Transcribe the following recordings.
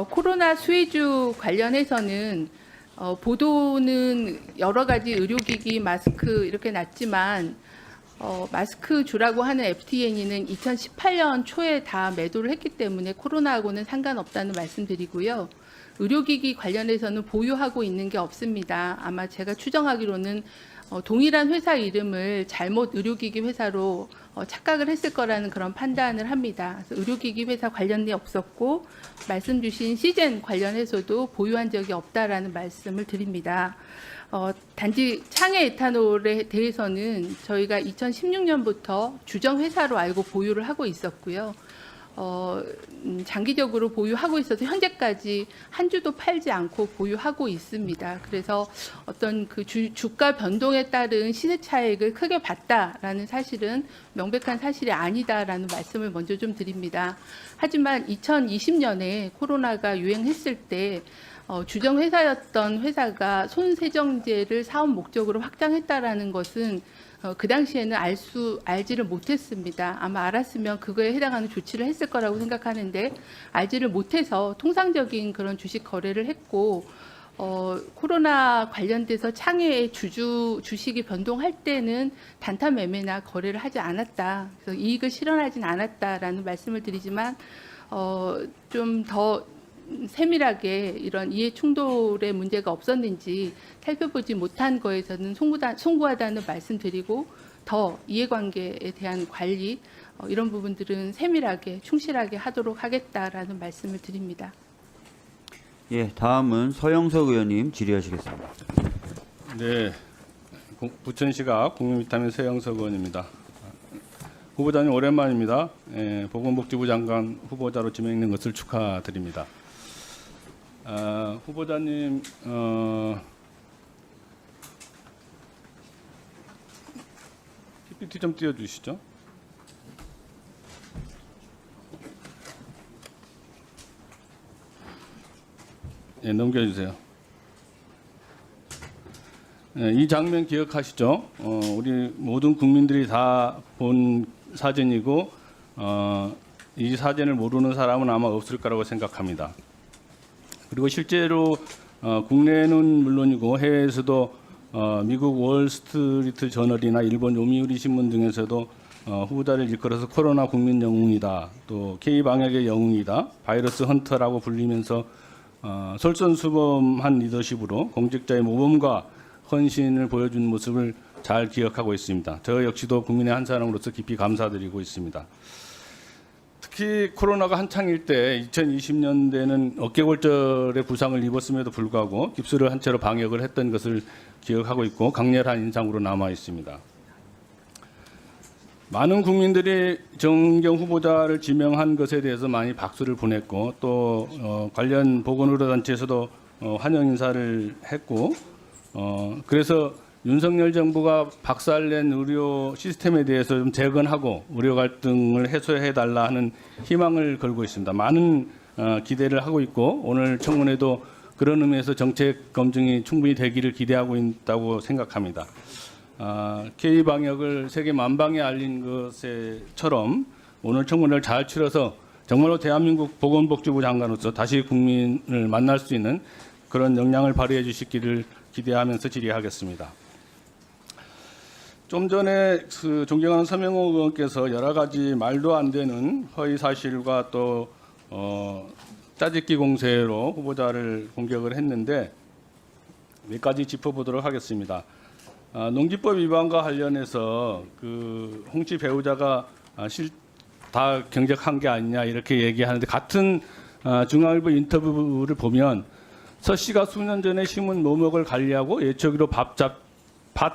코로나 수혜주 관련해서는 보도는 여러 가지 의료기기, 마스크 이렇게 났지만 마스크 주라고 하는 FTN이는 2018년 초에 다 매도를 했기 때문에 코로나하고는 상관없다는 말씀드리고요. 의료기기 관련해서는 보유하고 있는 게 없습니다. 아마 제가 추정하기로는 동일한 회사 이름을 잘못 의료기기 회사로 착각을 했을 거라는 그런 판단을 합니다. 그래서 의료기기 회사 관련이 없었고 말씀 주신 시젠 관련해서도 보유한 적이 없다라는 말씀을 드립니다. 단지 창해 에탄올에 대해서는 저희가 2016년부터 주정 회사로 알고 보유를 하고 있었고요. 장기적으로 보유하고 있어서 현재까지 한 주도 팔지 않고 보유하고 있습니다. 그래서 어떤 그 주가 변동에 따른 시세 차익을 크게 봤다라는 사실은 명백한 사실이 아니다라는 말씀을 먼저 좀 드립니다. 하지만 2020년에 코로나가 유행했을 때 주정 회사였던 회사가 손세정제를 사업 목적으로 확장했다라는 것은 그 당시에는 알지를 못했습니다. 아마 알았으면 그거에 해당하는 조치를 했을 거라고 생각하는데 알지를 못해서 통상적인 그런 주식 거래를 했고 코로나 관련돼서 창해의 주식이 변동할 때는 단타 매매나 거래를 하지 않았다. 그래서 이익을 실현하진 않았다라는 말씀을 드리지만 좀 더 세밀하게 이런 이해 충돌의 문제가 없었는지 살펴보지 못한 거에서는 송구하다는 말씀드리고 더 이해관계에 대한 관리 이런 부분들은 세밀하게 충실하게 하도록 하겠다라는 말씀을 드립니다. 예, 다음은 서영석 의원님 질의하시겠습니다. 네, 부천시가 국민비타민 서영석 의원입니다. 후보자님 오랜만입니다. 보건복지부 장관 후보자로 지명된 것을 축하드립니다. 후보자님 PPT 좀 띄워주시죠. 네, 넘겨주세요. 이 장면 기억하시죠? 우리 모든 국민들이 다 본 사진이고 이 사진을 모르는 사람은 아마 없을 거라고 생각합니다. 그리고 실제로 국내는 물론이고 해외에서도 미국 월스트리트 저널이나 일본 요미우리 신문 등에서도 후보자를 일컬어서 코로나 국민 영웅이다, 또 K 방역의 영웅이다, 바이러스 헌터라고 불리면서 솔선수범한 리더십으로 공직자의 모범과 헌신을 보여준 모습을 잘 기억하고 있습니다. 저 역시도 국민의 한 사람으로서 깊이 감사드리고 있습니다. 특히 코로나가 한창일 때 2020년대는 어깨골절의 부상을 입었음에도 불구하고 깁스를 한 채로 방역을 했던 것을 기억하고 있고 강렬한 인상으로 남아 있습니다. 많은 국민들이 정은경 후보자를 지명한 것에 대해서 많이 박수를 보냈고 또 관련 보건의료단체에서도 환영 인사를 했고 그래서 윤석열 정부가 박살낸 의료 시스템에 대해서 좀 재건하고 의료 갈등을 해소해달라 하는 희망을 걸고 있습니다. 많은 기대를 하고 있고 오늘 청문회도 그런 의미에서 정책 검증이 충분히 되기를 기대하고 있다고 생각합니다. K방역을 세계 만방에 알린 것처럼 오늘 청문회를 잘 치러서 정말로 대한민국 보건복지부 장관으로서 다시 국민을 만날 수 있는 그런 역량을 발휘해 주시기를 기대하면서 질의하겠습니다. 좀 전에 존경하는 서명호 의원께서 여러 가지 말도 안 되는 허위 사실과 또 짜집기 공세로 후보자를 공격을 했는데 몇 가지 짚어보도록 하겠습니다. 농지법 위반과 관련해서 그 홍씨 배우자가 다 경작한 게 아니냐 이렇게 얘기하는데 같은 중앙일보 인터뷰를 보면 서 씨가 수년 전에 심은 묘목을 관리하고 예초기로 밭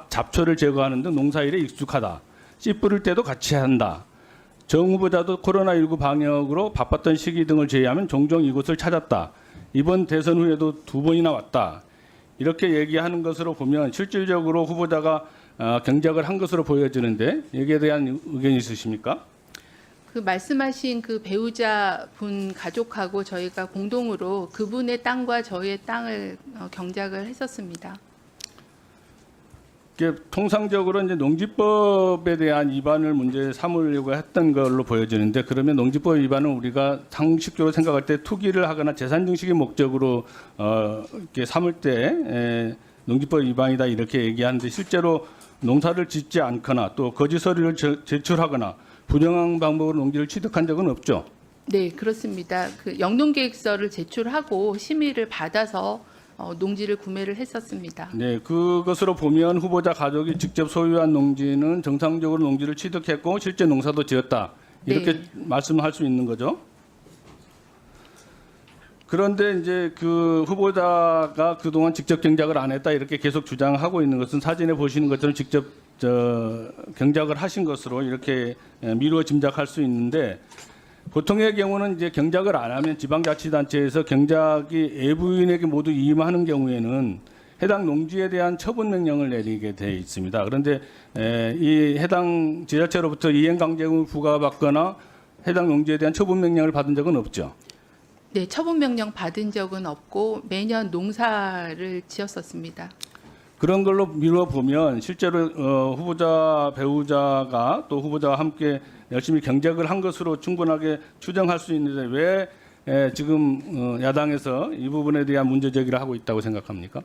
잡초를 제거하는 등 농사일에 익숙하다. 씨 뿌릴 때도 같이 한다. 정 후보자도 코로나19 방역으로 바빴던 시기 등을 제외하면 종종 이곳을 찾았다. 이번 대선 후에도 2번이나 왔다. 이렇게 얘기하는 것으로 보면 실질적으로 후보자가 경작을 한 것으로 보여지는데 여기에 대한 의견이 있으십니까? 그 말씀하신 그 배우자분 가족하고 저희가 공동으로 그분의 땅과 저희의 땅을 경작을 했었습니다. 이게 통상적으로 이제 농지법에 대한 위반을 문제 삼으려고 했던 걸로 보여지는데, 그러면 농지법 위반은 우리가 상식적으로 생각할 때 투기를 하거나 재산 증식의 목적으로 이렇게 삼을 때 농지법 위반이다 이렇게 얘기하는데, 실제로 농사를 짓지 않거나 또 거짓 서류를 제출하거나 부정한 방법으로 농지를 취득한 적은 없죠. 네, 그렇습니다. 그 영농계획서를 제출하고 심의를 받아서 농지를 구매를 했었습니다. 네, 그것으로 보면 후보자 가족이 직접 소유한 농지는 정상적으로 농지를 취득했고 실제 농사도 지었다, 이렇게 네. 말씀할 수 있는 거죠. 그런데 이제 그 후보자가 그동안 직접 경작을 안 했다 이렇게 계속 주장하고 있는 것은 사진에 보시는 것처럼 직접 경작을 하신 것으로 이렇게 미루어 짐작할 수 있는데, 보통의 경우는 이제 경작을 안 하면 지방자치단체에서 경작이 애부인에게 모두 이임하는 경우에는 해당 농지에 대한 처분 명령을 내리게 돼 있습니다. 그런데 이 해당 지자체로부터 이행강제금을 부과받거나 해당 농지에 대한 처분 명령을 받은 적은 없죠. 네, 처분 명령 받은 적은 없고 매년 농사를 지었었습니다. 그런 걸로 미루어 보면 실제로 후보자 배우자가 또 후보자와 함께 열심히 경작을 한 것으로 충분하게 추정할 수 있는데, 왜 지금 야당에서 이 부분에 대한 문제 제기를 하고 있다고 생각합니까?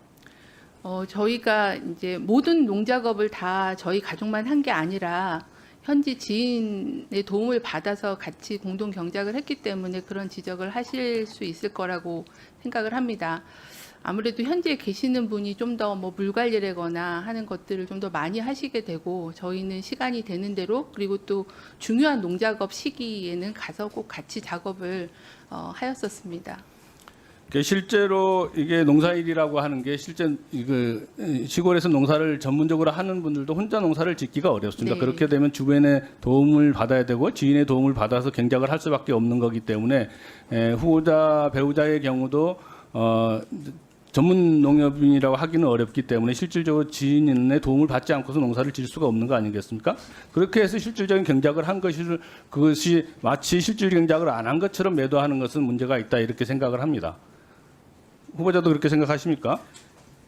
저희가 이제 모든 농작업을 다 저희 가족만 한 게 아니라 현지 지인의 도움을 받아서 같이 공동 경작을 했기 때문에 그런 지적을 하실 수 있을 거라고 생각을 합니다. 아무래도 현지에 계시는 분이 좀 더 뭐 물 관리라거나 하는 것들을 좀 더 많이 하시게 되고, 저희는 시간이 되는 대로 그리고 또 중요한 농작업 시기에는 가서 꼭 같이 작업을 하였었습니다. 실제로 이게 농사일이라고 하는 게 실제 그 시골에서 농사를 전문적으로 하는 분들도 혼자 농사를 짓기가 어렵습니다. 네. 그렇게 되면 주변의 도움을 받아야 되고 지인의 도움을 받아서 경작을 할 수밖에 없는 거기 때문에 후보자 배우자의 경우도 전문 농협인이라고 하기는 어렵기 때문에 실질적으로 지인의 도움을 받지 않고서 농사를 지을 수가 없는 거 아니겠습니까? 그렇게 해서 실질적인 경작을 한 그것이 마치 실질 경작을 안 한 것처럼 매도하는 것은 문제가 있다 이렇게 생각을 합니다. 후보자도 그렇게 생각하십니까?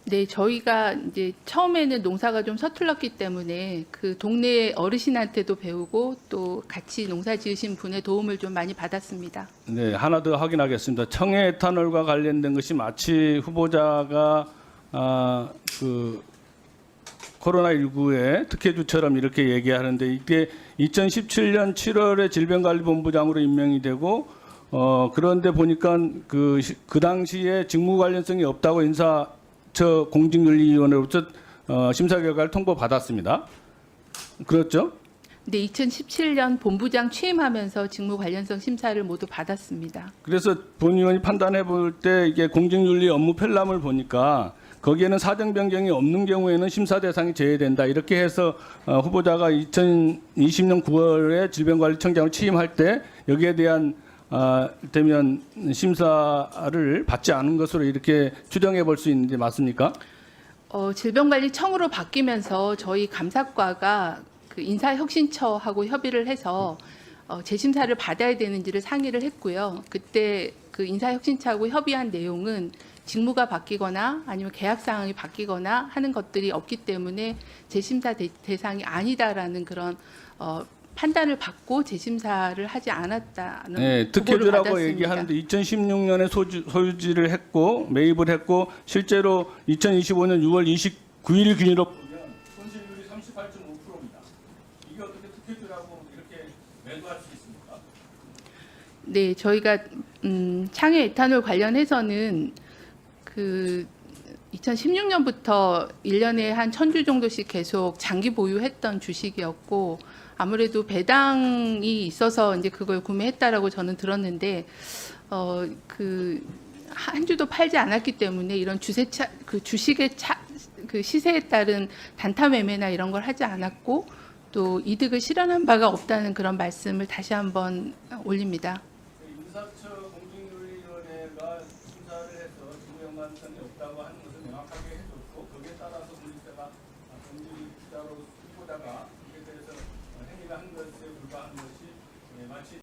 네, 저희가 이제 처음에는 농사가 좀 서툴렀기 때문에 그 동네 어르신한테도 배우고 또 같이 농사 지으신 분의 도움을 좀 많이 받았습니다. 네, 하나 더 확인하겠습니다. 청해 에탄올과 관련된 것이 마치 후보자가 그 코로나19의 특혜주처럼 이렇게 얘기하는데, 이게 2017년 7월에 질병관리본부장으로 임명이 되고 그런데 보니까 그 당시에 직무 관련성이 없다고 인사처 공직윤리위원회로부터 심사 결과를 통보받았습니다. 그렇죠? 네, 2017년 본부장 취임하면서 직무 관련성 심사를 모두 받았습니다. 그래서 본 의원이 판단해 볼 때 이게 공직윤리 업무 편람을 보니까 거기에는 사정 변경이 없는 경우에는 심사 대상이 제외된다, 이렇게 해서 후보자가 2020년 9월에 질병관리청장으로 취임할 때 여기에 대한 되면 심사를 받지 않은 것으로 이렇게 추정해 볼 수 있는데 맞습니까? 질병관리청으로 바뀌면서 저희 감사과가 그 인사혁신처하고 협의를 해서 재심사를 받아야 되는지를 상의를 했고요. 그때 그 인사혁신처하고 협의한 내용은 직무가 바뀌거나 아니면 계약 사항이 바뀌거나 하는 것들이 없기 때문에 재심사 대상이 아니다라는 그런 판단을 받고 재심사를 하지 않았다는 네, 보고를 특혜주라고 받았습니다. 얘기하는데 2016년에 소유지를 했고 매입을 했고 실제로 2025년 6월 29일 기준으로 보면 손실률이 38.5%입니다. 이게 어떻게 특혜주라고 이렇게 매도할 수 있습니까? 네, 저희가 창해 에탄올 관련해서는 그 2016년부터 1년에 한 1,000주 정도씩 계속 장기 보유했던 주식이었고, 아무래도 배당이 있어서 이제 그걸 구매했다라고 저는 들었는데 그 한 주도 팔지 않았기 때문에 이런 주식의 그 시세에 따른 단타 매매나 이런 걸 하지 않았고 또 이득을 실현한 바가 없다는 그런 말씀을 다시 한번 올립니다. 인사처 공직윤리위원회가 심사를 해서 직무 연관성이 없다고 하는 것을 명확하게 해줬고 거기에 따라서 공직자가 공직자로 후보자가 이에 대해서 행위를 한 것에 불과한 것이 마치